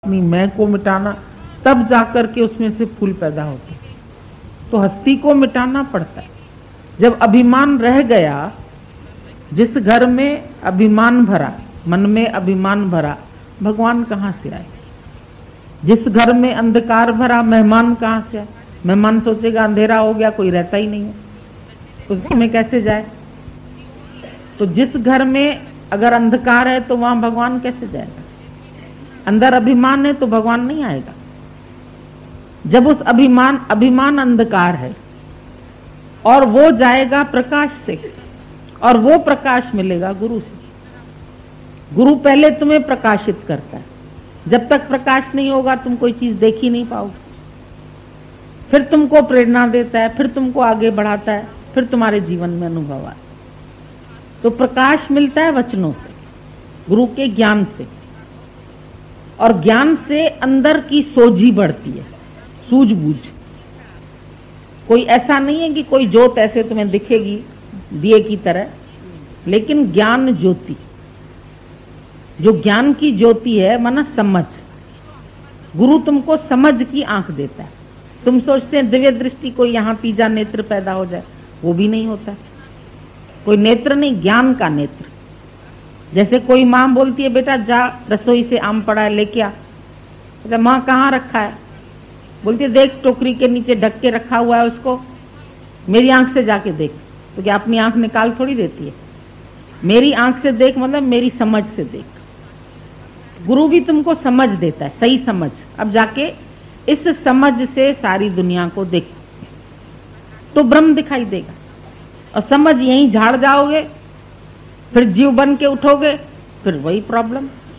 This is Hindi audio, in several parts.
अपनी मैं को मिटाना, तब जाकर के उसमें से फूल पैदा होते। तो हस्ती को मिटाना पड़ता है। जब अभिमान रह गया, जिस घर में अभिमान भरा, मन में अभिमान भरा, भगवान कहां से आए? जिस घर में अंधकार भरा, मेहमान कहां से आए? मेहमान सोचेगा अंधेरा हो गया, कोई रहता ही नहीं है, उस घर में कैसे जाए? तो जिस घर में अगर अंधकार है तो वहां भगवान कैसे जाएगा? अंदर अभिमान है तो भगवान नहीं आएगा। जब उस अभिमान अंधकार है और वो जाएगा प्रकाश से, और वो प्रकाश मिलेगा गुरु से। गुरु पहले तुम्हें प्रकाशित करता है। जब तक प्रकाश नहीं होगा तुम कोई चीज देख ही नहीं पाओगे। फिर तुमको प्रेरणा देता है, फिर तुमको आगे बढ़ाता है, फिर तुम्हारे जीवन में अनुभव आता है। तो प्रकाश मिलता है वचनों से, गुरु के ज्ञान से, और ज्ञान से अंदर की सोझी बढ़ती है, सूझबूझ। कोई ऐसा नहीं है कि कोई ज्योत ऐसे तुम्हें दिखेगी दिए की तरह, लेकिन ज्ञान ज्योति, जो ज्ञान की ज्योति है, माना समझ। गुरु तुमको समझ की आंख देता है। तुम सोचते हैं दिव्य दृष्टि, कोई यहां तीजा नेत्र पैदा हो जाए, वो भी नहीं होता। कोई नेत्र नहीं, ज्ञान का नेत्र। जैसे कोई माँ बोलती है बेटा जा रसोई से आम पड़ा है लेके आ, तो माँ कहाँ रखा है? बोलती है देख टोकरी के नीचे ढक के रखा हुआ है, उसको मेरी आंख से जाके देख। तो क्या अपनी आंख निकाल थोड़ी देती है? मेरी आंख से देख मतलब मेरी समझ से देख। गुरु भी तुमको समझ देता है, सही समझ। अब जाके इस समझ से सारी दुनिया को देख तो ब्रह्म दिखाई देगा। और समझ यहीं झाड़ जाओगे, फिर जीव बन के उठोगे, फिर वही प्रॉब्लम्स,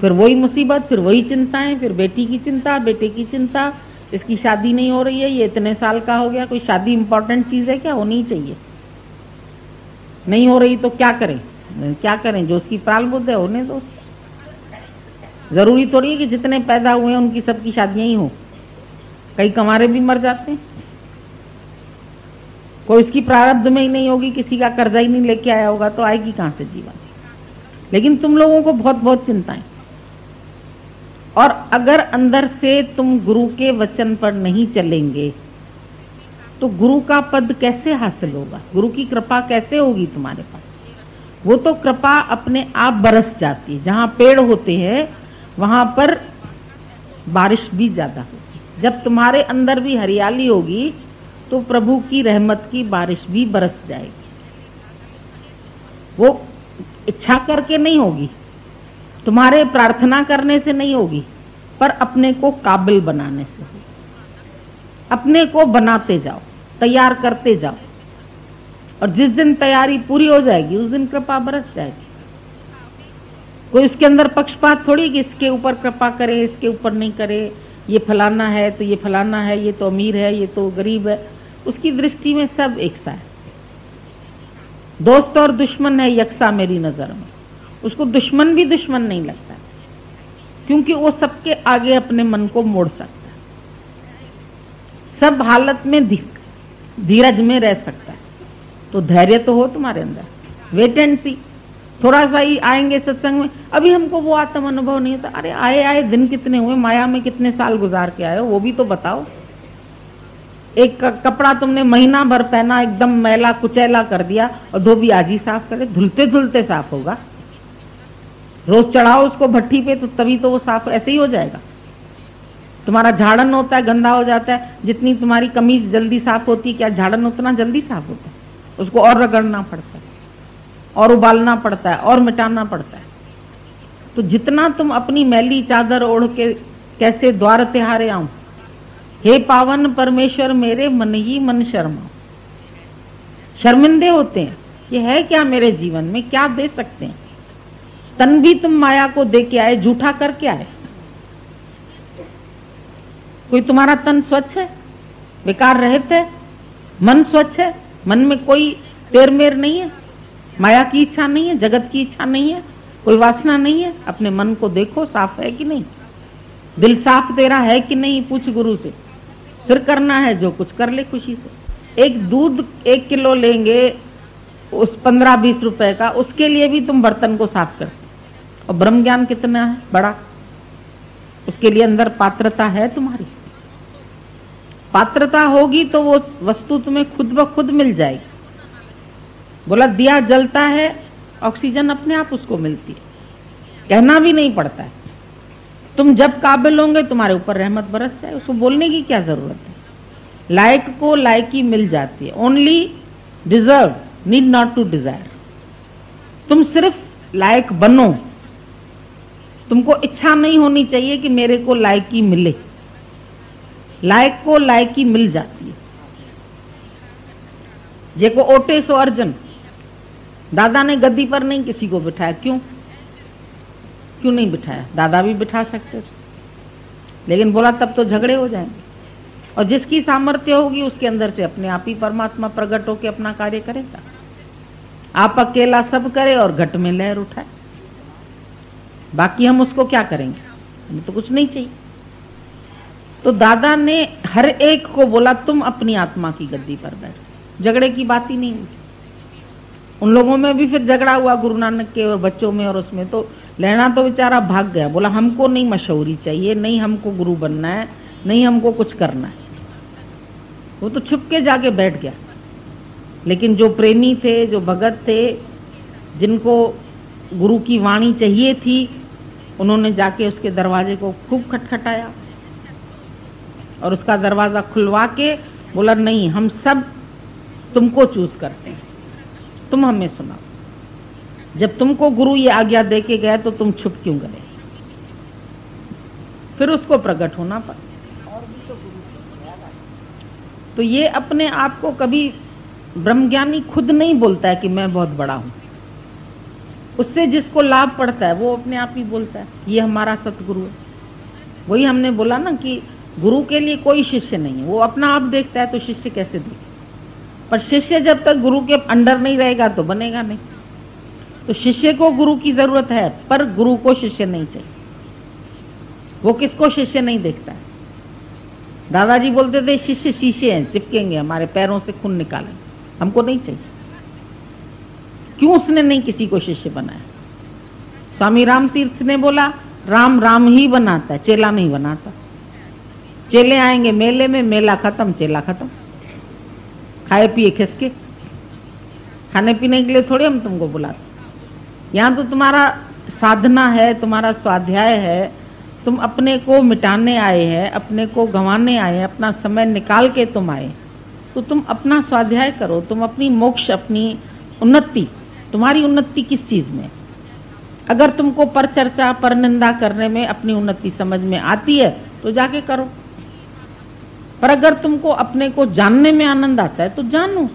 फिर वही मुसीबत, फिर वही चिंताएं, फिर बेटी की चिंता, बेटे की चिंता, इसकी शादी नहीं हो रही है, ये इतने साल का हो गया। कोई शादी इंपॉर्टेंट चीज है क्या? होनी चाहिए। नहीं हो रही तो क्या करें? क्या करें? जो उसकी प्राल बुद्ध है होने दो। जरूरी थोड़ी है कि जितने पैदा हुए हैं उनकी सबकी शादियां ही हो। कई कंवारे भी मर जाते हैं। कोई उसकी प्रारब्ध में ही नहीं होगी, किसी का कर्जा ही नहीं लेके आया होगा, तो आएगी कहां से जीवन? लेकिन तुम लोगों को बहुत बहुत चिंताएं। और अगर अंदर से तुम गुरु के वचन पर नहीं चलेंगे तो गुरु का पद कैसे हासिल होगा? गुरु की कृपा कैसे होगी तुम्हारे पास? वो तो कृपा अपने आप बरस जाती है। जहां पेड़ होते हैं वहां पर बारिश भी ज्यादा होगी। जब तुम्हारे अंदर भी हरियाली होगी तो प्रभु की रहमत की बारिश भी बरस जाएगी। वो इच्छा करके नहीं होगी, तुम्हारे प्रार्थना करने से नहीं होगी, पर अपने को काबिल बनाने से होगी। अपने को बनाते जाओ, तैयार करते जाओ, और जिस दिन तैयारी पूरी हो जाएगी उस दिन कृपा बरस जाएगी। कोई उसके अंदर पक्षपात थोड़ी कि इसके ऊपर कृपा करे, इसके ऊपर नहीं करे, ये फलाना है तो ये फलाना है, ये तो अमीर है, ये तो गरीब है। उसकी दृष्टि में सब एक सा है। दोस्त और दुश्मन है यकसा मेरी नजर में। उसको दुश्मन भी दुश्मन नहीं लगता, क्योंकि वो सबके आगे अपने मन को मोड़ सकता है, सब हालत में धीरज में रह सकता है। तो धैर्य तो हो तुम्हारे अंदर। वेट एंड सी। थोड़ा सा ही आएंगे सत्संग में, अभी हमको वो आत्म अनुभव नहीं होता। अरे आए दिन कितने हुए, माया में कितने साल गुजार के आए हो, वो भी तो बताओ। एक कपड़ा तुमने महीना भर पहना, एकदम मैला कुचैला कर दिया, और धोबी आज ही साफ करे, धुलते धुलते साफ होगा। रोज चढ़ाओ उसको भट्टी पे तो तभी तो वो साफ ऐसे ही हो जाएगा। तुम्हारा झाड़न होता है, गंदा हो जाता है। जितनी तुम्हारी कमीज जल्दी साफ होती है, क्या झाड़न उतना जल्दी साफ होता है? उसको और रगड़ना पड़ता है, और उबालना पड़ता है, और मिटाना पड़ता है। तो जितना तुम अपनी मैली चादर ओढ़ के कैसे द्वार तिहारे आऊं, हे पावन परमेश्वर मेरे मन ही मन शर्मा। शर्मिंदे होते हैं, ये है क्या मेरे जीवन में, क्या दे सकते हैं? तन भी तुम माया को दे के आए, झूठा करके आए। कोई तुम्हारा तन स्वच्छ है? बेकार रहित है? मन स्वच्छ है? मन में कोई तेर मेर नहीं है? माया की इच्छा नहीं है, जगत की इच्छा नहीं है, कोई वासना नहीं है? अपने मन को देखो, साफ है कि नहीं? दिल साफ तेरा है कि नहीं? पूछ गुरु से। फिर करना है जो कुछ कर ले खुशी से। एक दूध 1 किलो लेंगे उस 15-20 रुपए का, उसके लिए भी तुम बर्तन को साफ करते। और ब्रह्म ज्ञान कितना है बड़ा, उसके लिए अंदर पात्रता है तुम्हारी? पात्रता होगी तो वो वस्तु तुम्हें खुद ब खुद मिल जाएगी। बोला दिया जलता है, ऑक्सीजन अपने आप उसको मिलती है, कहना भी नहीं पड़ता है। तुम जब काबिल होंगे तुम्हारे ऊपर रहमत बरस जाए, उसको बोलने की क्या जरूरत है। लायक को लायकी मिल जाती है। Only deserve, need not to desire. तुम सिर्फ लायक बनो, तुमको इच्छा नहीं होनी चाहिए कि मेरे को लायकी मिले। लायक को लायकी मिल जाती है। जेको ओटे सो अर्जन। दादा ने गद्दी पर नहीं किसी को बिठाया, क्यों नहीं बिठाया? दादा भी बिठा सकते थे, लेकिन बोला तब तो झगड़े हो जाएंगे। और जिसकी सामर्थ्य होगी उसके अंदर से अपने आप ही परमात्मा प्रकट होकर अपना कार्य करेगा। आप अकेला सब करे और घट में लहर उठाए, बाकी हम उसको क्या करेंगे? हमें तो कुछ नहीं चाहिए। तो दादा ने हर एक को बोला तुम अपनी आत्मा की गद्दी पर बैठ। झगड़े की बात ही नहीं हुई। उन लोगों में भी फिर झगड़ा हुआ, गुरु नानक के और बच्चों में, और उसमें तो लेना तो बेचारा भाग गया। बोला हमको नहीं मशहूरी चाहिए, नहीं हमको गुरु बनना है, नहीं हमको कुछ करना है। वो तो छुप के जाके बैठ गया। लेकिन जो प्रेमी थे, जो भगत थे, जिनको गुरु की वाणी चाहिए थी, उन्होंने जाके उसके दरवाजे को खूब खटखटाया और उसका दरवाजा खुलवा के बोला नहीं, हम सब तुमको चूज करते हैं, तुम हमें सुनाओ। जब तुमको गुरु ये आज्ञा दे के गए तो तुम छुप क्यों गए? फिर उसको प्रकट होना पड़ा। तो ये अपने आप को कभी ब्रह्मज्ञानी खुद नहीं बोलता है कि मैं बहुत बड़ा हूं। उससे जिसको लाभ पड़ता है वो अपने आप ही बोलता है ये हमारा सतगुरु है। वही हमने बोला ना कि गुरु के लिए कोई शिष्य नहीं है, वो अपना आप देखता है तो शिष्य कैसे देखे? पर शिष्य जब तक गुरु के अंडर नहीं रहेगा तो बनेगा नहीं। तो शिष्य को गुरु की जरूरत है, पर गुरु को शिष्य नहीं चाहिए। वो किसको शिष्य नहीं देखता है? दादाजी बोलते थे शिष्य शीशे हैं, चिपकेंगे, हमारे पैरों से खून निकालेंगे, हमको नहीं चाहिए। क्यों उसने नहीं किसी को शिष्य बनाया? स्वामी राम तीर्थ ने बोला राम राम ही बनाता है, चेला नहीं बनाता। चेले आएंगे मेले में, मेला खत्म, चेला खत्म। खाए पिए खिसके, खाने पीने के लिए थोड़ी हम तुमको बुलाते। यहाँ तो तुम्हारा साधना है, तुम्हारा स्वाध्याय है, तुम अपने को मिटाने आए हैं, अपने को गंवाने आए हैं, अपना समय निकाल के तुम आए। तो तुम अपना स्वाध्याय करो, तुम अपनी मोक्ष, अपनी उन्नति, तुम्हारी उन्नति किस चीज में? अगर तुमको पर चर्चा, पर निंदा करने में अपनी उन्नति समझ में आती है तो जाके करो। पर अगर तुमको अपने को जानने में आनंद आता है तो जानो।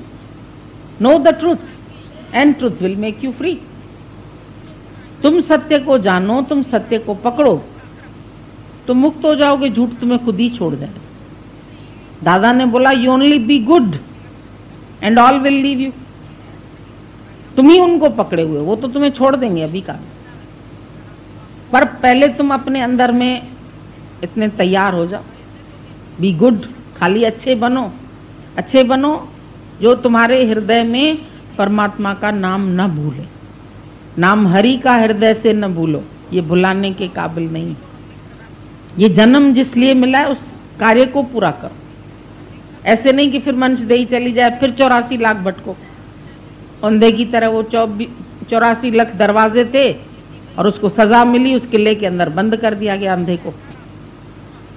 Know the truth and truth will make you free. तुम सत्य को जानो, तुम सत्य को पकड़ो, तुम मुक्त हो जाओगे, झूठ तुम्हें खुद ही छोड़ देगा। दादा ने बोला you only be good and all will leave you. तुम ही उनको पकड़े हुए, वो तो तुम्हें छोड़ देंगे अभी का। पर पहले तुम अपने अंदर में इतने तैयार हो जाओ। बी गुड, खाली अच्छे बनो, अच्छे बनो जो तुम्हारे हृदय में परमात्मा का नाम न भूले। नाम हरि का हृदय से न भूलो, ये भुलाने के काबिल नहीं। ये जन्म जिस लिए मिला है उस कार्य को पूरा करो। ऐसे नहीं कि फिर मंच दे ही चली जाए, फिर 84 लाख भटको अंधे की तरह। वो 84 लाख दरवाजे थे और उसको सजा मिली, उस किले के अंदर बंद कर दिया गया अंधे को।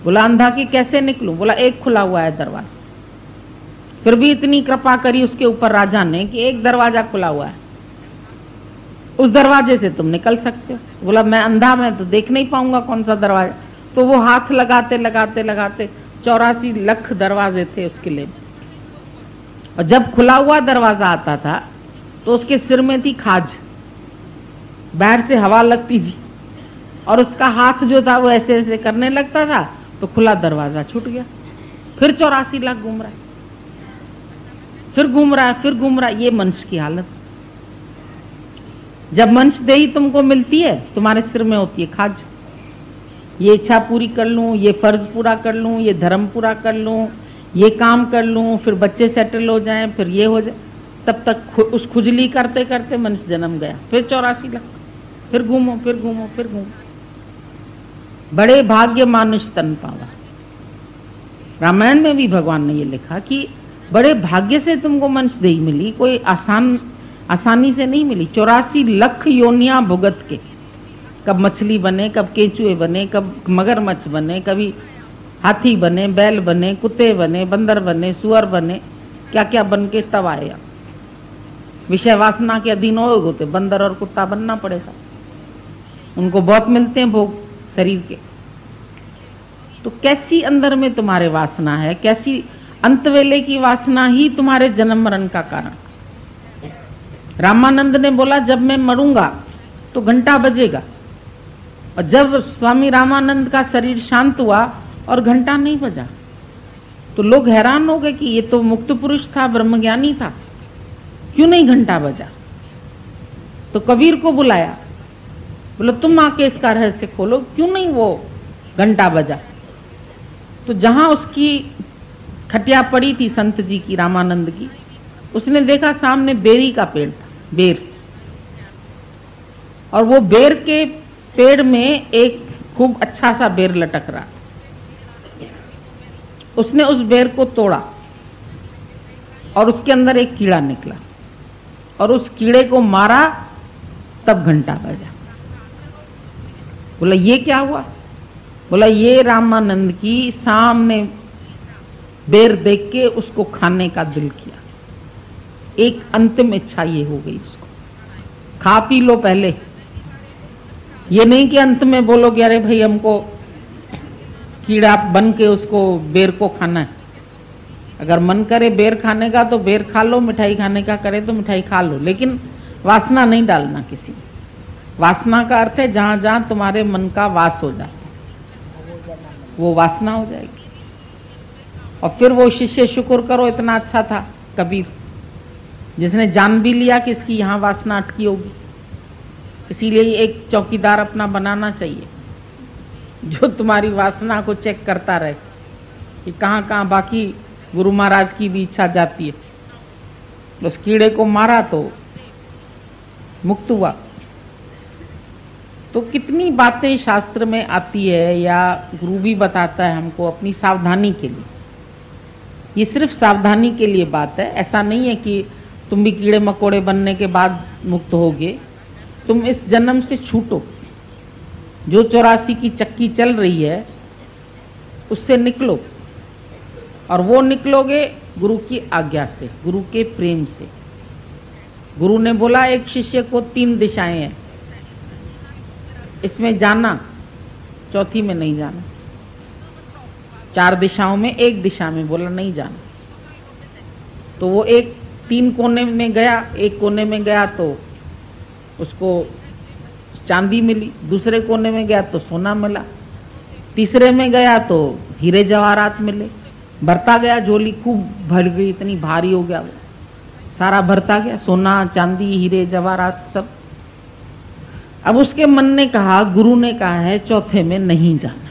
बोला अंधा की कैसे निकलूं? बोला एक खुला हुआ है दरवाजा। फिर भी इतनी कृपा करी उसके ऊपर राजा ने कि एक दरवाजा खुला हुआ है, उस दरवाजे से तुम निकल सकते हो। बोला मैं अंधा, मैं तो देख नहीं पाऊंगा कौन सा दरवाजा। तो वो हाथ लगाते लगाते लगाते 84 लाख दरवाजे थे उस किले में। और जब खुला हुआ दरवाजा आता था तो उसके सिर में थी खाज, बाहर से हवा लगती थी और उसका हाथ जो था वो ऐसे ऐसे करने लगता था तो खुला दरवाजा छूट गया। फिर 84 लाख घूम रहा है, फिर घूम रहा है, फिर घूम रहा है। ये मनुष्य की हालत। जब मनुष्य देही तुमको मिलती है, तुम्हारे सिर में होती है खाज। ये इच्छा पूरी कर लूं, ये फर्ज पूरा कर लूं, ये धर्म पूरा कर लूं, ये काम कर लूं, फिर बच्चे सेटल हो जाएं, फिर ये हो जाए। तब तक उस खुजली करते करते मनुष्य जन्म गया। फिर 84 लाख, फिर घूमो, फिर घूमो, फिर घूमो। बड़े भाग्य मानुष तन पावा। रामायण में भी भगवान ने ये लिखा कि बड़े भाग्य से तुमको मनुष्य देह मिली, कोई आसानी से नहीं मिली। 84 लाख योनियां भुगत के, कब मछली बने, कब केंचुए बने, कब मगरमच्छ बने, कभी हाथी बने, बैल बने, कुत्ते बने, बंदर बने, सुअर बने, क्या क्या बन के तब आए। विषय वासना के अधीन हो तो बंदर और कुत्ता बनना पड़ेगा, उनको बहुत मिलते हैं भोग शरीर के। तो कैसी अंदर में तुम्हारे वासना है, कैसी अंत वेले की वासना ही तुम्हारे जन्म मरण का कारण। रामानंद ने बोला जब मैं मरूंगा तो घंटा बजेगा, और जब स्वामी रामानंद का शरीर शांत हुआ और घंटा नहीं बजा तो लोग हैरान हो गए कि ये तो मुक्त पुरुष था, ब्रह्मज्ञानी था, क्यों नहीं घंटा बजा। तो कबीर को बुलाया, बोलो तुम आके इसका रहस्य खोलो, क्यों नहीं वो घंटा बजा। तो जहां उसकी खटिया पड़ी थी संत जी की, रामानंद की, उसने देखा सामने बेरी का पेड़ था, बेर, और वो बेर के पेड़ में एक खूब अच्छा सा बेर लटक रहा। उसने उस बेर को तोड़ा और उसके अंदर एक कीड़ा निकला और उस कीड़े को मारा, तब घंटा बजा। बोला ये क्या हुआ। बोला ये रामानंद की सामने बेर देख के उसको खाने का दिल किया, एक अंतिम इच्छा ये हो गई उसको, खा पी लो पहले, ये नहीं कि अंत में बोलोगे अरे भाई हमको कीड़ा बन के उसको बेर को खाना है। अगर मन करे बेर खाने का तो बेर खा लो, मिठाई खाने का करे तो मिठाई खा लो, लेकिन वासना नहीं डालना किसी में। वासना का अर्थ है जहां जहां तुम्हारे मन का वास हो जाता है वो वासना हो जाएगी। और फिर वो शिष्य शुक्र करो इतना अच्छा था कबीर, जिसने जान भी लिया कि इसकी यहां वासना अटकी होगी। इसीलिए एक चौकीदार अपना बनाना चाहिए जो तुम्हारी वासना को चेक करता रहे कि कहां कहां। बाकी गुरु महाराज की भी इच्छा जाती है, उस कीड़े को मारा तो मुक्त हुआ। तो कितनी बातें शास्त्र में आती है या गुरु भी बताता है हमको अपनी सावधानी के लिए। ये सिर्फ सावधानी के लिए बात है, ऐसा नहीं है कि तुम भी कीड़े मकोड़े बनने के बाद मुक्त होगे। तुम इस जन्म से छूटो, जो 84 की चक्की चल रही है उससे निकलो, और वो निकलोगे गुरु की आज्ञा से, गुरु के प्रेम से। गुरु ने बोला एक शिष्य को 3 दिशाएं हैं, इसमें जाना, चौथी में नहीं जाना। 4 दिशाओं में एक दिशा में बोला नहीं जाना। तो वो 3 कोने में गया, एक कोने में गया तो उसको चांदी मिली, दूसरे कोने में गया तो सोना मिला, तीसरे में गया तो हीरे जवाहरात मिले। भरता गया, झोली खूब भर गई, इतनी भारी हो गया वो, सारा भरता गया, सोना चांदी हीरे जवाहरात सब। अब उसके मन ने कहा, गुरु ने कहा है चौथे में नहीं जाना।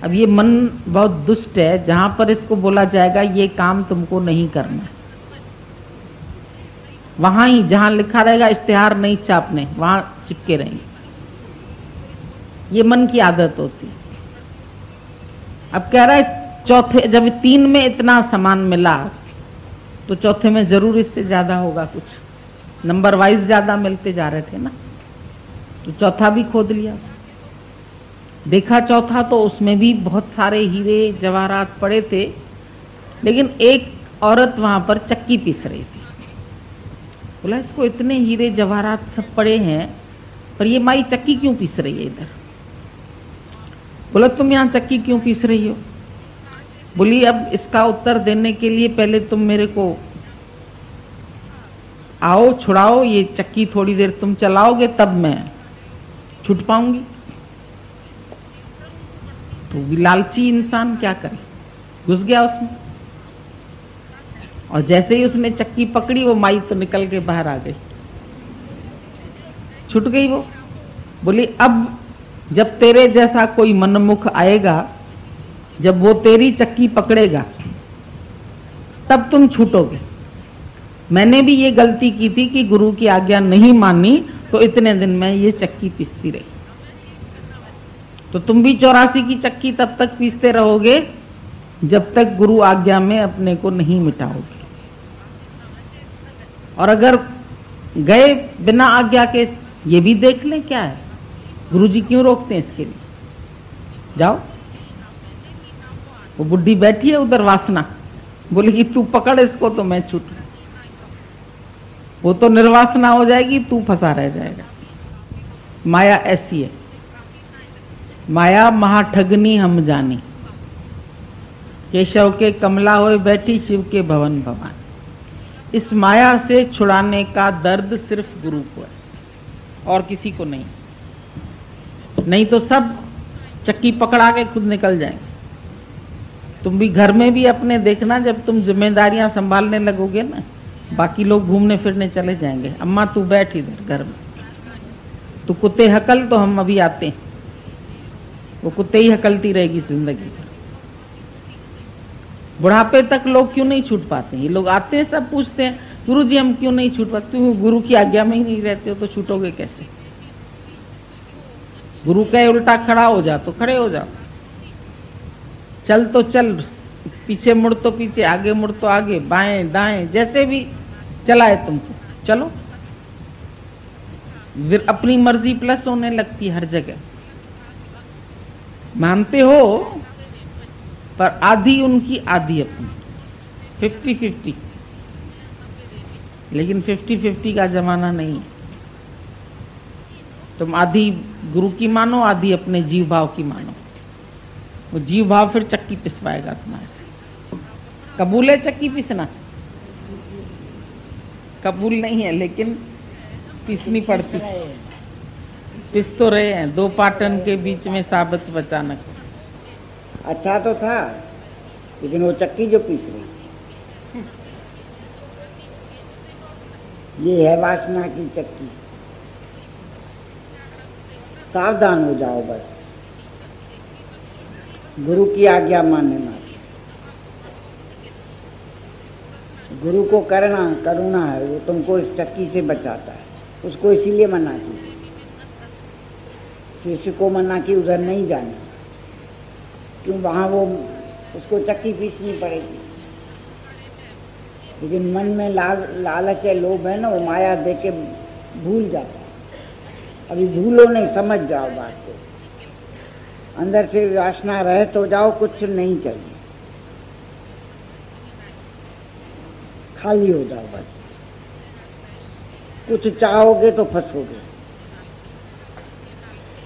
अब ये मन बहुत दुष्ट है, जहां पर इसको बोला जाएगा ये काम तुमको नहीं करना, वहां ही जहां लिखा रहेगा इश्तिहार नहीं छापने, वहां चिपके रहेंगे। ये मन की आदत होती। अब कह रहा है चौथे, जब 3 में इतना सामान मिला तो चौथे में जरूर इससे ज्यादा होगा, कुछ नंबर वाइज ज्यादा मिलते जा रहे थे ना। तो चौथा भी खोद लिया, देखा चौथा तो उसमें भी बहुत सारे हीरे जवाहरात पड़े थे, लेकिन एक औरत वहां पर चक्की पीस रही थी। बोला इसको इतने हीरे जवाहरात सब पड़े हैं, पर ये माई चक्की क्यों पीस रही है इधर। बोला तुम यहाँ चक्की क्यों पीस रही हो। बोली अब इसका उत्तर देने के लिए पहले तुम मेरे को आओ, छुड़ाओ, ये चक्की थोड़ी देर तुम चलाओगे तब मैं छूट पाऊंगी। तो लालची इंसान क्या करे, घुस गया उसमें, और जैसे ही उसने चक्की पकड़ी वो माई तो निकल के बाहर आ गई, छूट गई वो। बोली अब जब तेरे जैसा कोई मनमुख आएगा, जब वो तेरी चक्की पकड़ेगा तब तुम छूटोगे। मैंने भी ये गलती की थी कि गुरु की आज्ञा नहीं मानी, तो इतने दिन में ये चक्की पिसती रही। तो तुम भी 84 की चक्की तब तक पीसते रहोगे जब तक गुरु आज्ञा में अपने को नहीं मिटाओगे। और अगर गए बिना आज्ञा के, ये भी देख लें क्या है, गुरुजी क्यों रोकते हैं इसके लिए, जाओ। वो बुढ़ी बैठी है उधर वासना, बोले कि तू पकड़ इसको तो मैं छूट, वो तो निर्वासना हो जाएगी, तू फंसा रह जाएगा। माया ऐसी है, माया महाठगनी हम जानी, केशव के कमला होए बैठी शिव के भवन भवानी। इस माया से छुड़ाने का दर्द सिर्फ गुरु को है और किसी को नहीं। नहीं तो सब चक्की पकड़ा के खुद निकल जाएंगे। तुम भी घर में भी अपने देखना, जब तुम जिम्मेदारियां संभालने लगोगे ना, बाकी लोग घूमने फिरने चले जाएंगे। अम्मा तू बैठ इधर घर में, तू कुत्ते हकल तो हम अभी आते हैं। वो कुत्ते ही हकलती रहेगी जिंदगी भर। बुढ़ापे तक लोग क्यों नहीं छूट पाते? ये लोग आते हैं, सब पूछते हैं गुरु जी हम क्यों नहीं छूट पाते? तुम गुरु की आज्ञा में ही नहीं रहते हो तो छूटोगे कैसे? गुरु कहे उल्टा खड़ा हो जा तो खड़े हो जाओ, चल तो चल, पीछे मुड़ तो पीछे, आगे मुड़ तो आगे, बाएं दाएं जैसे भी चलाए तुमको चलो। फिर अपनी मर्जी प्लस होने लगती हर जगह। मानते हो पर आधी उनकी आधी अपनी, 50-50। लेकिन 50-50 का जमाना नहीं है। तुम आधी गुरु की मानो, आधी अपने जीव भाव की मानो। वो जीव भाव फिर चक्की पिसवाएगा तुम्हारे से। कबूल है चक्की पिसना? कबूल नहीं है, लेकिन पिसनी पड़ती। पिस तो रहे हैं, दो पाटन के बीच में साबित अचानक। अच्छा तो था, लेकिन वो चक्की जो पीस रही, ये है वासना की चक्की। सावधान हो जाओ बस, गुरु की आज्ञा मानने मात्र। गुरु को करुणा है, वो तुमको इस चक्की से बचाता है। उसको इसीलिए मना की, शिष्य को मना की उधर नहीं जाना, क्यों वहां वो उसको चक्की पीसनी पड़ेगी। लेकिन मन में लालच है, लोभ है ना, वो माया दे के भूल जाता है। अभी भूलो नहीं, समझ जाओ बात को। अंदर से वासना रहे तो जाओ, कुछ नहीं चाहिए, खाली हो जाओ बस। कुछ चाहोगे तो फंसोगे।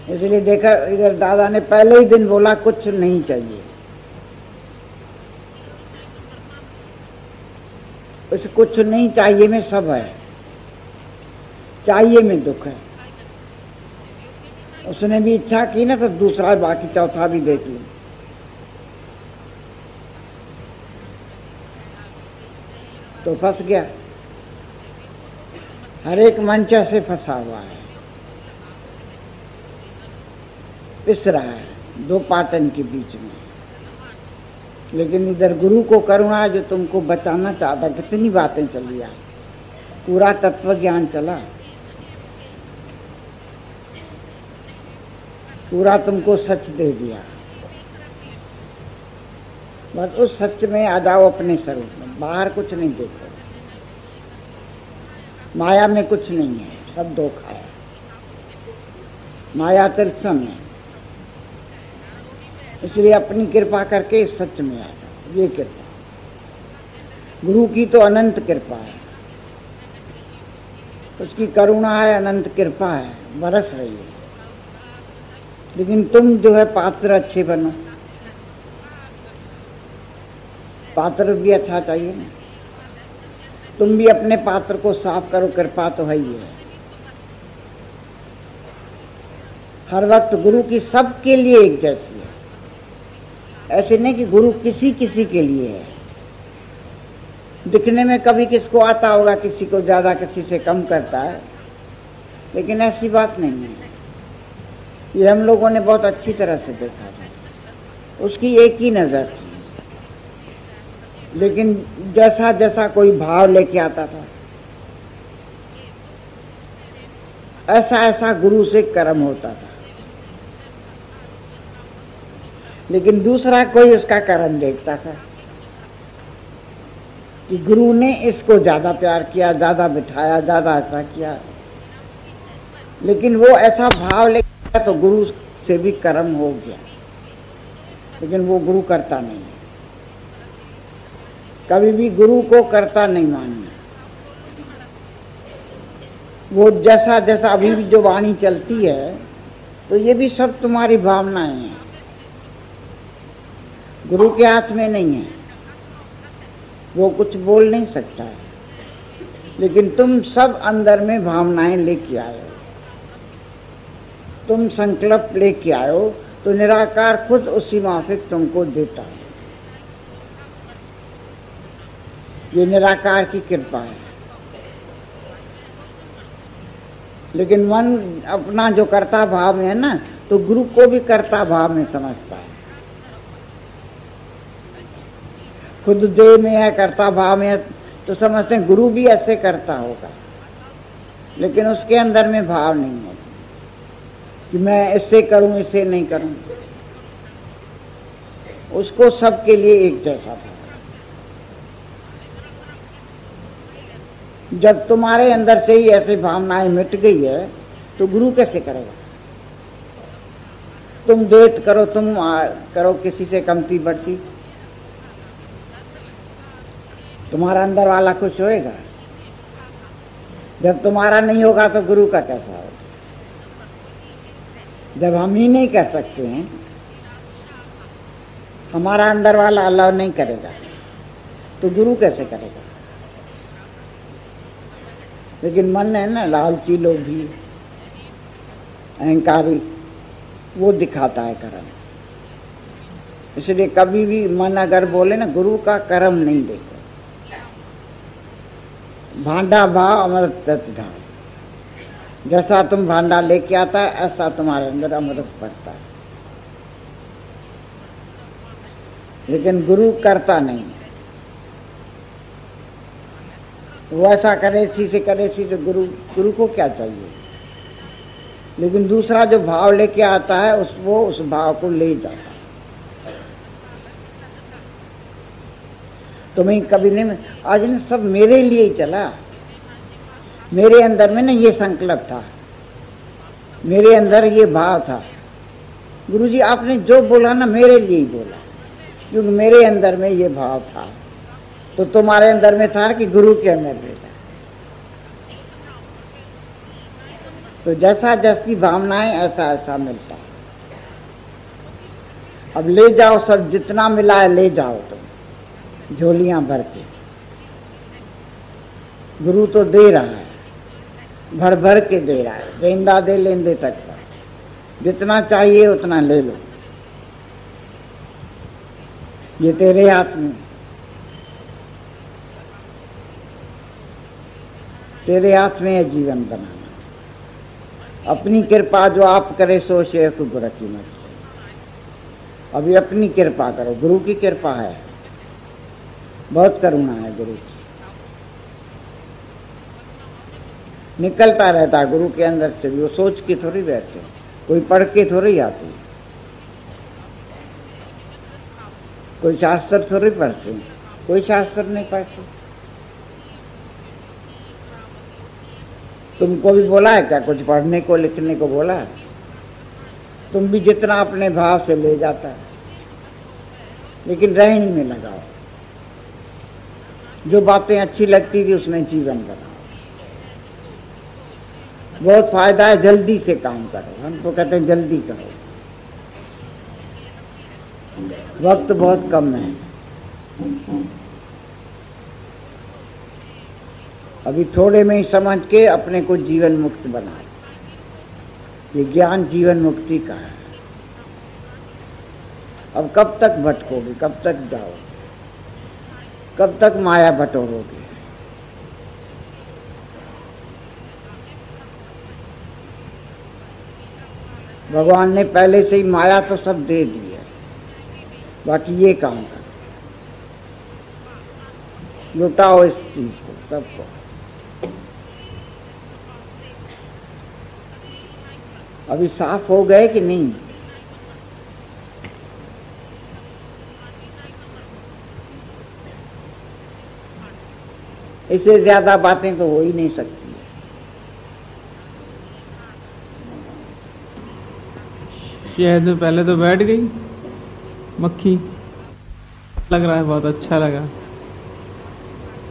इसलिए देखा, इधर दादा ने पहले ही दिन बोला कुछ नहीं चाहिए। उस कुछ नहीं चाहिए में सब है, चाहिए में दुख है। उसने भी इच्छा की ना तो दूसरा बाकी चौथा भी देख ली। तो फंस गया, हर एक मंच से फंसा हुआ है, पिस रहा है दो पाटन के बीच में। लेकिन इधर गुरु को करुणा जो तुमको बचाना चाहता। कितनी बातें चली आज, पूरा तत्व ज्ञान चला, पूरा तुमको सच दे दिया। बस उस सच में आ जाओ अपने स्वरूप में, बाहर कुछ नहीं देखो। माया में कुछ नहीं है, सब धोखा है। माया तिरछम है, इसलिए अपनी कृपा करके इस सच में आ जाओ। ये कृपा गुरु की तो अनंत कृपा है, उसकी करुणा है, अनंत कृपा है, बरस रही है। लेकिन तुम जो है पात्र अच्छे बनो। पात्र भी अच्छा चाहिए ना, तुम भी अपने पात्र को साफ करो, कृपा तो है ही है। हर वक्त गुरु की सबके लिए एक जैसी है, ऐसे नहीं कि गुरु किसी किसी के लिए है। दिखने में कभी किसको आता होगा, किसी को ज्यादा किसी से कम करता है, लेकिन ऐसी बात नहीं है। ये हम लोगों ने बहुत अच्छी तरह से देखा था, उसकी एक ही नजर थी। लेकिन जैसा जैसा कोई भाव लेके आता था, ऐसा ऐसा गुरु से कर्म होता था। लेकिन दूसरा कोई उसका कर्म देखता था कि गुरु ने इसको ज्यादा प्यार किया, ज्यादा बिठाया, ज्यादा ऐसा किया। लेकिन वो ऐसा भाव लेकर तो गुरु से भी कर्म हो गया, लेकिन वो गुरु करता नहीं है। कभी भी गुरु को करता नहीं मानना। वो जैसा जैसा अभी भी जो वाणी चलती है, तो ये भी सब तुम्हारी भावनाएं हैं, गुरु के हाथ में नहीं है। वो कुछ बोल नहीं सकता है, लेकिन तुम सब अंदर में भावनाएं लेके आए हो, तुम संकल्प लेके आए हो, तो निराकार खुद उसी माफिक तुमको देता है। ये निराकार की कृपा है। लेकिन मन अपना जो कर्ता भाव में है ना, तो गुरु को भी कर्ता भाव में समझता है। खुद देह में है, कर्ता भाव में है, तो समझते हैं गुरु भी ऐसे करता होगा, लेकिन उसके अंदर में भाव नहीं है कि मैं इससे करूं, इससे नहीं करूं। उसको सबके लिए एक जैसा था। जब तुम्हारे अंदर से ही ऐसी भावनाएं मिट गई है, तो गुरु कैसे करेगा? तुम द्वेष करो, तुम करो किसी से कमती बढ़ती, तुम्हारा अंदर वाला खुश होएगा? जब तुम्हारा नहीं होगा तो गुरु का कैसा होगा? जब हम ही नहीं कर सकते हैं, हमारा अंदर वाला अलाउ नहीं करेगा, तो गुरु कैसे करेगा? लेकिन मन है ना, लालची लोग भी, अहंकारी, वो दिखाता है कर्म। इसलिए कभी भी मन अगर बोले ना, गुरु का कर्म नहीं देखो। भांडा भाव अमृत तत्धार, जैसा तुम भांडा लेके आता है, ऐसा तुम्हारे अंदर अमृत पड़ता है। लेकिन गुरु करता नहीं, वो ऐसा करे, इसी से करे, इसी से। गुरु को क्या चाहिए? लेकिन दूसरा जो भाव लेके आता है, वो उस भाव को ले जाता है। तुम्हें कभी नहीं, आज ने सब मेरे लिए ही चला। मेरे अंदर में ना ये संकल्प था, मेरे अंदर ये भाव था। गुरुजी आपने जो बोला ना, मेरे लिए ही बोला, क्योंकि मेरे अंदर में ये भाव था। तो तुम्हारे अंदर में था कि गुरु के अंदर में था। तो जैसा जैसी भावनाएं, ऐसा ऐसा मिलता। अब ले जाओ सब, जितना मिला है ले जाओ तुम, झोलियां भर के। गुरु तो दे रहा है, भर भर के दे रहा है, देंदा दे लेंदे तक का। जितना चाहिए उतना ले लो, ये तेरे हाथ में। तेरे हाथ में है जीवन बनाना। अपनी कृपा जो आप करे, सो शेख गुरु की मत। अभी अपनी कृपा करो, गुरु की कृपा है, बहुत करुणा है गुरु की। निकलता रहता है गुरु के अंदर से भी, वो सोच के थोड़ी बैठते, कोई पढ़ के थोड़ी आती, कोई शास्त्र थोड़ी पढ़ते, कोई शास्त्र नहीं पढ़ते। तुमको भी बोला है क्या कुछ पढ़ने को, लिखने को बोला है? तुम भी जितना अपने भाव से ले जाता है, लेकिन रहनी में लगाओ। जो बातें अच्छी लगती थी उसमें जीवन बनाओ। बहुत फायदा है, जल्दी से काम करो। हम तो कहते हैं जल्दी करो, वक्त बहुत कम है। अभी थोड़े में ही समझ के अपने को जीवन मुक्त बनाए। ये ज्ञान जीवन मुक्ति का है। अब कब तक भटकोगे, कब तक जाओगे, कब तक माया बटोरोगे? भगवान ने पहले से ही माया तो सब दे दी है, बाकी ये काम कर, लुटाओ इस चीज को, सबको। अभी साफ हो गए कि नहीं? इससे ज्यादा बातें तो हो ही नहीं सकती। शहद में पहले तो बैठ गई मक्खी, लग रहा है बहुत अच्छा लगा।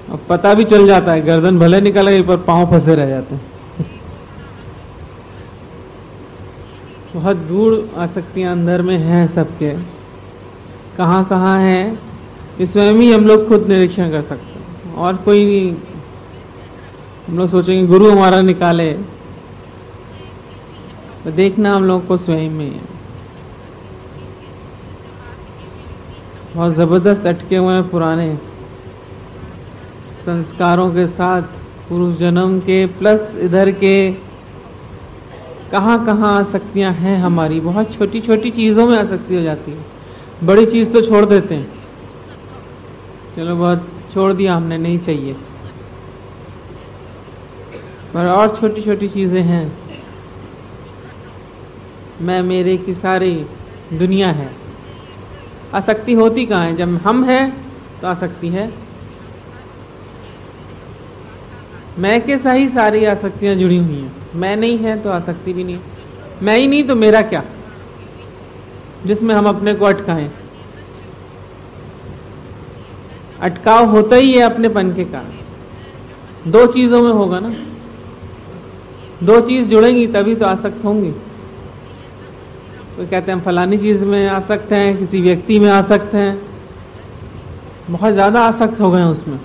अब पता भी चल जाता है, गर्दन भले निकल गई पर पांव फंसे रह जाते हैं। बहुत दूर आसक्तियां अंदर में हैं सबके, कहाँ कहाँ हैं इसमें भी हम लोग खुद निरीक्षण कर सकते हैं, और कोई नहीं। हम लोग सोचेंगे गुरु हमारा निकाले, तो देखना हम लोग को स्वयं में है। बहुत जबरदस्त अटके हुए हैं पुराने संस्कारों के साथ, पूर्व जन्म के प्लस इधर के, कहाँ कहाँ आसक्तियां हैं हमारी। बहुत छोटी छोटी चीजों में आसक्ति हो जाती है, बड़ी चीज तो छोड़ देते हैं, चलो बहुत छोड़ दिया हमने, नहीं चाहिए, पर और छोटी छोटी चीजें हैं। मैं मेरे की सारी दुनिया है। आसक्ति होती कहाँ है? जब हम हैं तो आसक्ति है। मैं के सही सारी आसक्तियां जुड़ी हुई हैं, मैं नहीं है तो आसक्ति भी नहीं है। मैं ही नहीं तो मेरा क्या, जिसमें हम अपने को अटकाएं। अटकाव होता ही है अपनेपन के कारण। दो चीजों में होगा ना, दो चीज जुड़ेंगी तभी तो आसक्त होंगी। कोई कहते हैं फलानी चीज में आसक्त हैं, किसी व्यक्ति में आसक्त हैं, बहुत ज्यादा आसक्त हो गए हैं उसमें।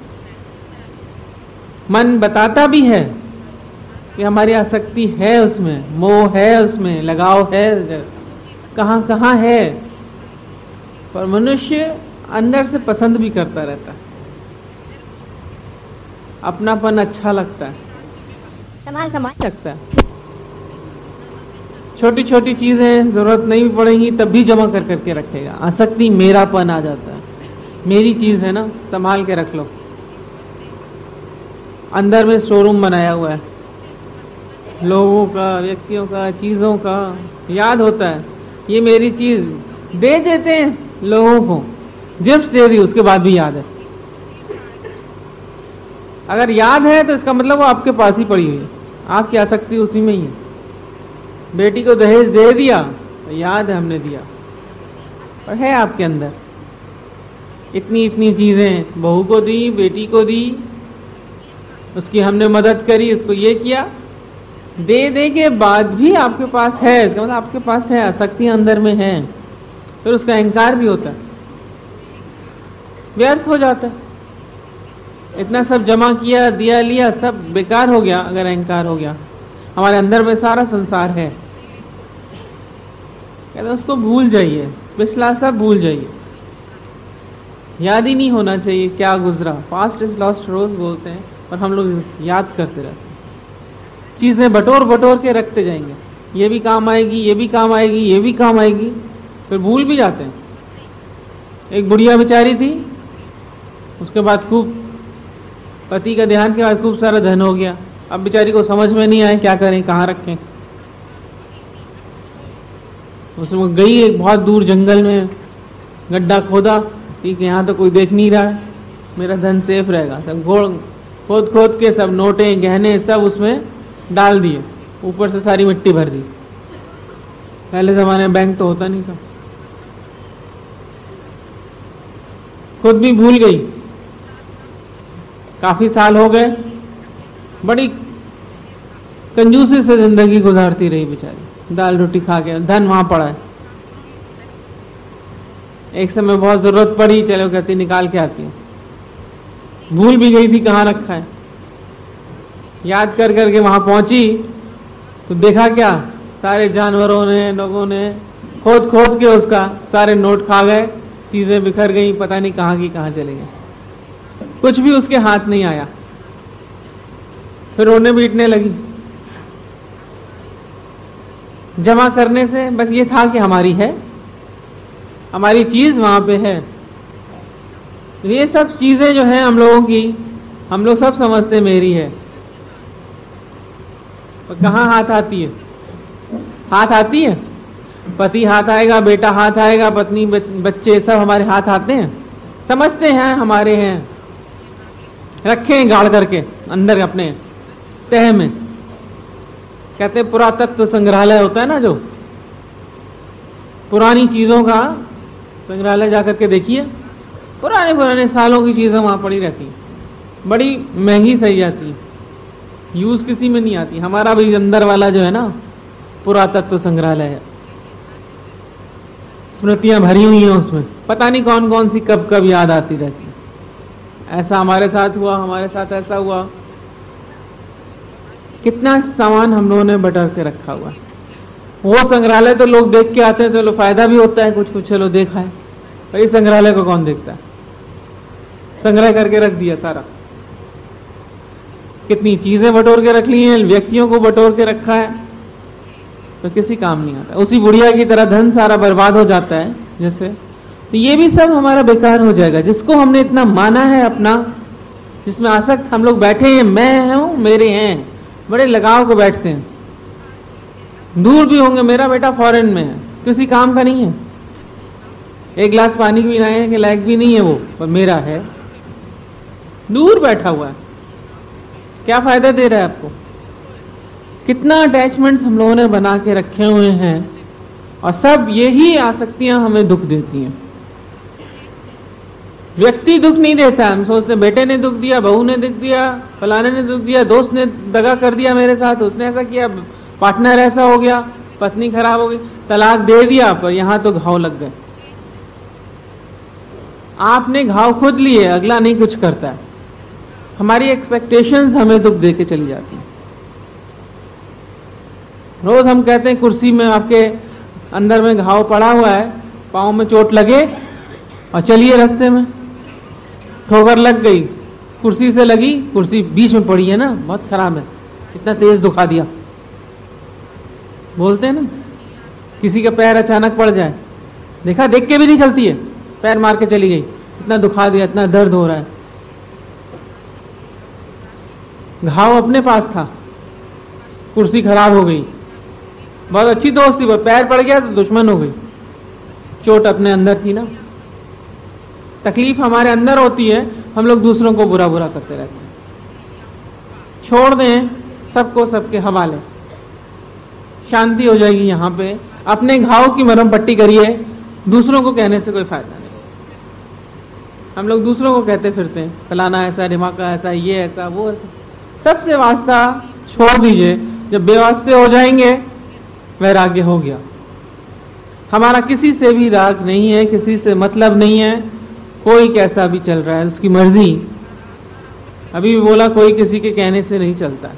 मन बताता भी है कि हमारी आसक्ति है उसमें, मोह है उसमें, लगाव है, कहाँ कहाँ है, पर मनुष्य अंदर से पसंद भी करता रहता है। अपनापन अच्छा लगता है, संभाल लगता है। छोटी छोटी चीजें जरूरत नहीं पड़ेंगी तब भी जमा कर करके रखेगा। आसक्ति मेरापन आ जाता है, मेरी चीज है ना, संभाल के रख लो। अंदर में शोरूम बनाया हुआ है, लोगों का, व्यक्तियों का, चीजों का। याद होता है ये मेरी चीज, दे देते हैं लोगों को, गिफ्ट दे दी, उसके बाद भी याद है। अगर याद है तो इसका मतलब वो आपके पास ही पड़ी हुई है, आपकी आसक्ति उसी में ही है। बेटी को दहेज दे दिया तो याद है हमने दिया, पर है आपके अंदर। इतनी इतनी चीजें बहू को दी, बेटी को दी, उसकी हमने मदद करी, इसको ये किया, दे दे के बाद भी आपके पास है, इसका मतलब आपके पास है, आसक्तियां अंदर में है। फिर उसका अहंकार भी होता है, व्यर्थ हो जाता है। इतना सब जमा किया, दिया, लिया, सब बेकार हो गया अगर अहंकार हो गया। हमारे अंदर में सारा संसार है, कहते उसको भूल जाइए, पिछला सब भूल जाइए, याद ही नहीं होना चाहिए क्या गुजरा। पास्ट इज लॉस्ट रोज बोलते हैं, और हम लोग याद करते रहते हैं। चीजें बटोर बटोर के रखते जाएंगे, ये भी काम आएगी, ये भी काम आएगी, ये भी काम आएगी, फिर भूल भी जाते हैं। एक बुढ़िया बेचारी थी, उसके बाद खूब पति का देहांत के बाद खूब सारा धन हो गया। अब बेचारी को समझ में नहीं आए क्या करें, कहाँ रखें। उसमें गई एक बहुत दूर जंगल में, गड्ढा खोदा, ठीक है यहाँ तो कोई देख नहीं रहा है, मेरा धन सेफ रहेगा। सब खोद खोद के सब नोटें, गहने सब उसमें डाल दिए, ऊपर से सारी मिट्टी भर दी। पहले जमाने में बैंक तो होता नहीं था। खुद भी भूल गई, काफी साल हो गए, बड़ी कंजूसी से जिंदगी गुजारती रही बेचारी, दाल रोटी खा के। धन वहां पड़ा है, एक समय बहुत जरूरत पड़ी, चलो कहती निकाल के आती है। भूल भी गई थी कहाँ रखा है, याद कर करके वहां पहुंची तो देखा क्या, सारे जानवरों ने, लोगों ने खोद खोद के उसका सारे नोट खा गए, चीजें बिखर गई, पता नहीं कहाँ की कहाँ चले गए, कुछ भी उसके हाथ नहीं आया। फिर रोने पीटने लगी। जमा करने से बस ये था कि हमारी है, हमारी चीज वहां पे है। ये सब चीजें जो है हम लोगों की, हम लोग सब समझते मेरी है, पर कहाँ हाथ आती है? हाथ आती है, पति हाथ आएगा, बेटा हाथ आएगा, पत्नी, बच्चे सब हमारे हाथ आते हैं, समझते हैं हमारे हैं, रखे हैं गाड़ करके अंदर अपने तह में। कहते हैं पुरातत्व संग्रहालय होता है ना, जो पुरानी चीजों का संग्रहालय जाकर के देखिए, पुराने पुराने सालों की चीजें वहां पड़ी रहती, बड़ी महंगी सही जाती है, यूज किसी में नहीं आती। हमारा भी अंदर वाला जो है ना पुरातत्व संग्रहालय है, स्मृतियां भरी हुई हैं उसमें, पता नहीं कौन कौन सी कब कब याद आती रहती। ऐसा हमारे साथ हुआ, हमारे साथ ऐसा हुआ, कितना सामान हम लोगों ने बटर के रखा हुआ है। वो संग्रहालय तो लोग देख के आते हैं, चलो फायदा भी होता है कुछ कुछ, चलो देखा है। भाई संग्रहालय को कौन देखता है? संग्रह करके रख दिया सारा, कितनी चीजें बटोर के रख ली हैं, व्यक्तियों को बटोर के रखा है, तो किसी काम नहीं आता। उसी बुढ़िया की तरह धन सारा बर्बाद हो जाता है जैसे। तो ये भी सब हमारा बेकार हो जाएगा, जिसको हमने इतना माना है अपना, जिसमें आसक्त हम लोग बैठे हैं, मैं हूं मेरे हैं, बड़े लगाव को बैठते हैं। दूर भी होंगे, मेरा बेटा फॉरेन में है, किसी काम का नहीं है, एक गिलास पानी भी पीने के लायक भी नहीं है वो, पर मेरा है, दूर बैठा हुआ है, क्या फायदा दे रहा है आपको? कितना अटैचमेंट्स हम लोगों ने बना के रखे हुए हैं, और सब यही आसक्तियां हमें दुख देती हैं। व्यक्ति दुख नहीं देता, हम सोचते बेटे ने दुख दिया, बहू ने दुख दिया, फलाने ने दुख दिया, दोस्त ने दगा कर दिया मेरे साथ, उसने ऐसा किया, पार्टनर ऐसा हो गया, पत्नी खराब हो गई, तलाक दे दिया, पर यहां तो घाव लग गए। आपने घाव खुद लिए, अगला नहीं कुछ करता है। हमारी एक्सपेक्टेशंस हमें दुख दे के चली जाती है। रोज हम कहते हैं कुर्सी में आपके अंदर में घाव पड़ा हुआ है, पांव में चोट लगे और चलिए रास्ते में, ठोकर लग गई, कुर्सी से लगी, कुर्सी बीच में पड़ी है ना, बहुत खराब है, इतना तेज दुखा दिया, बोलते हैं ना। किसी का पैर अचानक पड़ जाए, देखा, देख के भी नहीं चलती है, पैर मार के चली गई, इतना दुखा दिया, इतना दर्द हो रहा है। घाव अपने पास था, कुर्सी खराब हो गई, बहुत अच्छी दोस्त थी, पैर पड़ गया तो दुश्मन हो गई, चोट अपने अंदर थी ना। तकलीफ हमारे अंदर होती है, हम लोग दूसरों को बुरा बुरा करते रहते हैं। छोड़ दें सबको सबके हवाले, शांति हो जाएगी। यहां पे अपने घाव की मरहम पट्टी करिए, दूसरों को कहने से कोई फायदा नहीं। हम लोग दूसरों को कहते फिरते हैं, फलाना ऐसा, ढिमाका ऐसा, ये ऐसा, वो ऐसा। सबसे वास्ता छोड़ दीजिए, जब बेवास्ते हो जाएंगे वैराग्य हो गया। हमारा किसी से भी राग नहीं है, किसी से मतलब नहीं है, कोई कैसा भी चल रहा है उसकी मर्जी। अभी भी बोला, कोई किसी के कहने से नहीं चलता है,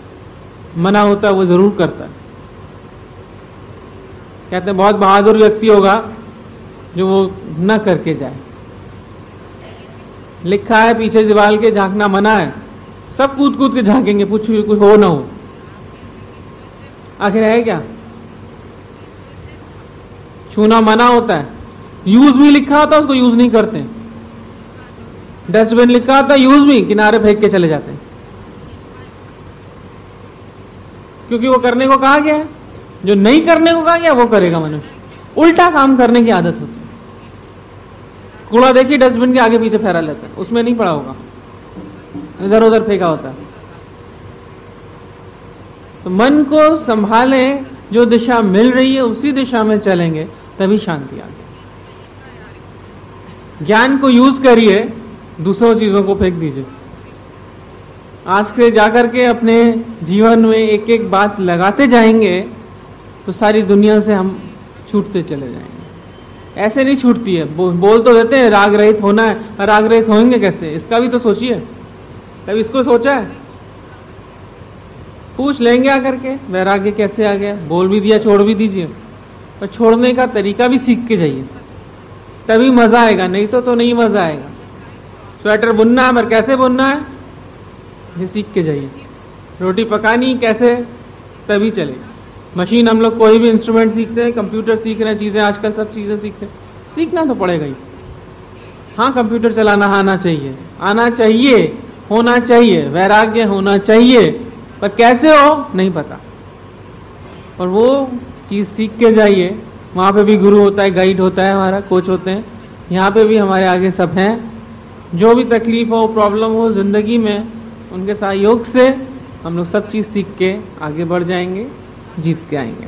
मना होता है वो जरूर करता है। कहते हैं बहुत बहादुर व्यक्ति होगा जो वो न करके जाए। लिखा है पीछे दीवार के झांकना मना है, सब कूद कूद के झांकेंगे, कुछ हो ना हो। आखिर है क्या? छूना मना होता है, यूज भी लिखा होता है, उसको यूज नहीं करते। डस्टबिन लिखा होता है, यूज भी, किनारे फेंक के चले जाते हैं, क्योंकि वो करने को कहा गया है। जो नहीं करने को कहा गया वो करेगा मनुष्य। उल्टा काम करने की आदत होती है। कूड़ा देखिए डस्टबिन के आगे पीछे फहरा लेता है, उसमें नहीं पड़ा होगा, इधर उधर फेंका होता है। तो मन को संभाले, जो दिशा मिल रही है उसी दिशा में चलेंगे, तभी शांति आएगी। ज्ञान को यूज करिए, दूसरों चीजों को फेंक दीजिए। आज से जाकर के अपने जीवन में एक एक बात लगाते जाएंगे तो सारी दुनिया से हम छूटते चले जाएंगे। ऐसे नहीं छूटती है, बोल तो देते हैं राग रहित होना है, राग रहित होंगे कैसे? इसका भी तो सोचिए, कभी इसको सोचा है? पूछ लेंगे आकर के वैराग्य कैसे आ गया। बोल भी दिया, छोड़ भी दीजिए, पर छोड़ने का तरीका भी सीख के जाइए, तभी मजा आएगा, नहीं तो नहीं मजा आएगा। स्वेटर बुनना है, पर कैसे बुनना है ये सीख के जाइए। रोटी पकानी कैसे, तभी चलेगा। मशीन, हम लोग कोई भी इंस्ट्रूमेंट सीखते हैं, कंप्यूटर सीख रहे हैं, चीजें आजकल सब चीजें सीखते हैं, सीखना तो पड़ेगा ही। हाँ, कंप्यूटर चलाना आना चाहिए, आना चाहिए, होना चाहिए, वैराग्य होना चाहिए, पर कैसे हो नहीं पता। और वो चीज सीख के जाइए। वहां पे भी गुरु होता है, गाइड होता है, हमारा कोच होते हैं। यहाँ पे भी हमारे आगे सब हैं जो भी तकलीफ हो, प्रॉब्लम हो जिंदगी में, उनके सहयोग से हम लोग सब चीज़ सीख के आगे बढ़ जाएंगे, जीत के आएंगे।